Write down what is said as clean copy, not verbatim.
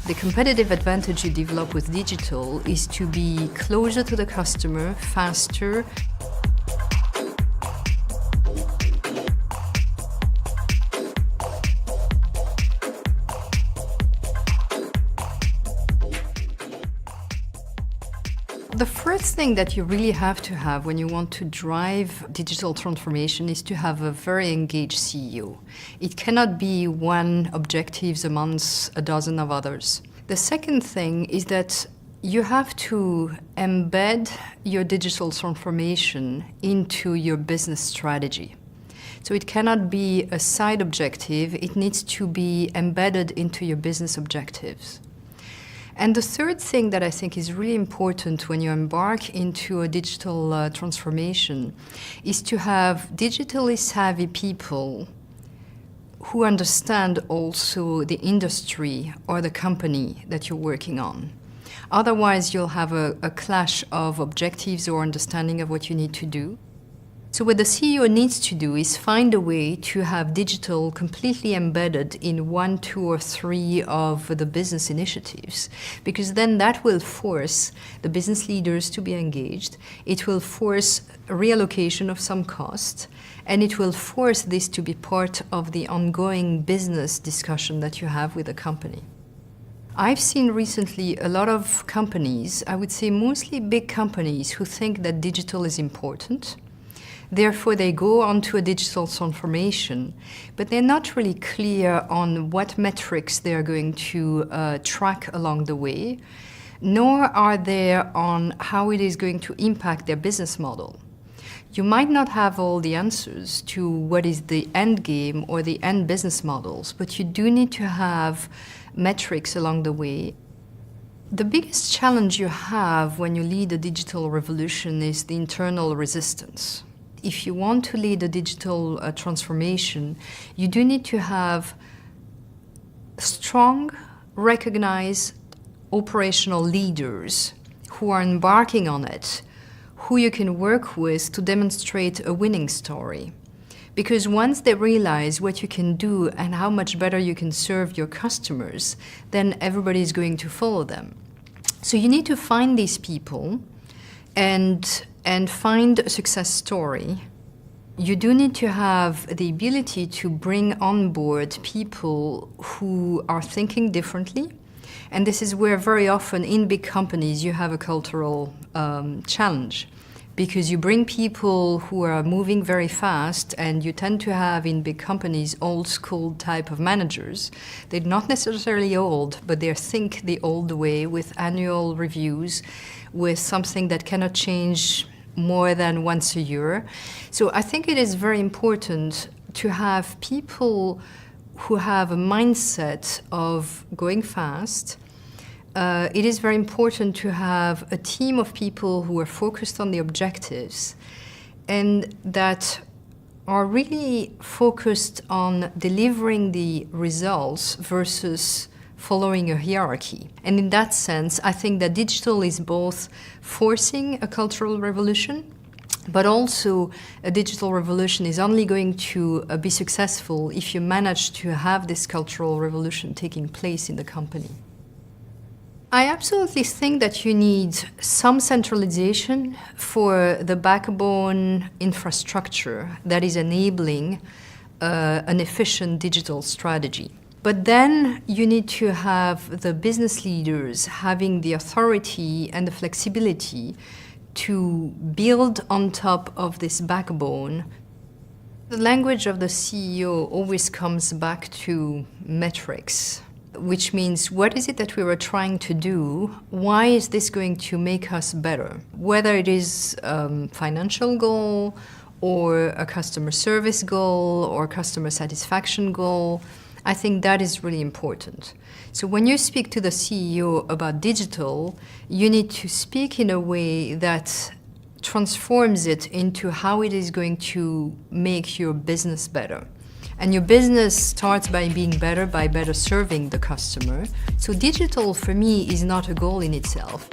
The competitive advantage you develop with digital is to be closer to the customer, faster. The first thing that you really have to have when you want to drive digital transformation is to have a very engaged CEO. It cannot be one objectives amongst a dozen of others. The second thing is that you have to embed your digital transformation into your business strategy. So it cannot be a side objective, it needs to be embedded into your business objectives. And the third thing that I think is really important when you embark into a digital transformation is to have digitally savvy people who understand also the industry or the company that you're working on. Otherwise, you'll have a clash of objectives or understanding of what you need to do. So what the CEO needs to do is find a way to have digital completely embedded in 1, 2, or 3 of the business initiatives, because then that will force the business leaders to be engaged. It will force a reallocation of some cost, and it will force this to be part of the ongoing business discussion that you have with the company. I've seen recently a lot of companies, I would say mostly big companies, who think that digital is important. Therefore, they go on to a digital transformation, but they're not really clear on what metrics they're going to track along the way, nor are they on how it is going to impact their business model. You might not have all the answers to what is the end game or the end business models, but you do need to have metrics along the way. The biggest challenge you have when you lead a digital revolution is the internal resistance. If you want to lead a digital transformation, you do need to have strong, recognized operational leaders who are embarking on it, who you can work with to demonstrate a winning story. Because once they realize what you can do and how much better you can serve your customers, then everybody is going to follow them. So you need to find these people and find a success story. You do need to have the ability to bring on board people who are thinking differently. And this is where very often in big companies you have a cultural challenge, because you bring people who are moving very fast, and you tend to have in big companies old school type of managers. They're not necessarily old, but they think the old way with annual reviews, with something that cannot change more than once a year. So I think it is very important to have people who have a mindset of going fast. It is very important to have a team of people who are focused on the objectives and that are really focused on delivering the results versus following a hierarchy. And in that sense, I think that digital is both forcing a cultural revolution, but also a digital revolution is only going to be successful if you manage to have this cultural revolution taking place in the company. I absolutely think that you need some centralization for the backbone infrastructure that is enabling an efficient digital strategy. But then you need to have the business leaders having the authority and the flexibility to build on top of this backbone. The language of the CEO always comes back to metrics, which means what is it that we were trying to do? Why is this going to make us better? Whether it is a financial goal or a customer service goal or customer satisfaction goal, I think that is really important. So when you speak to the CEO about digital, you need to speak in a way that transforms it into how it is going to make your business better. And your business starts by being better, by better serving the customer. So digital, for me, is not a goal in itself.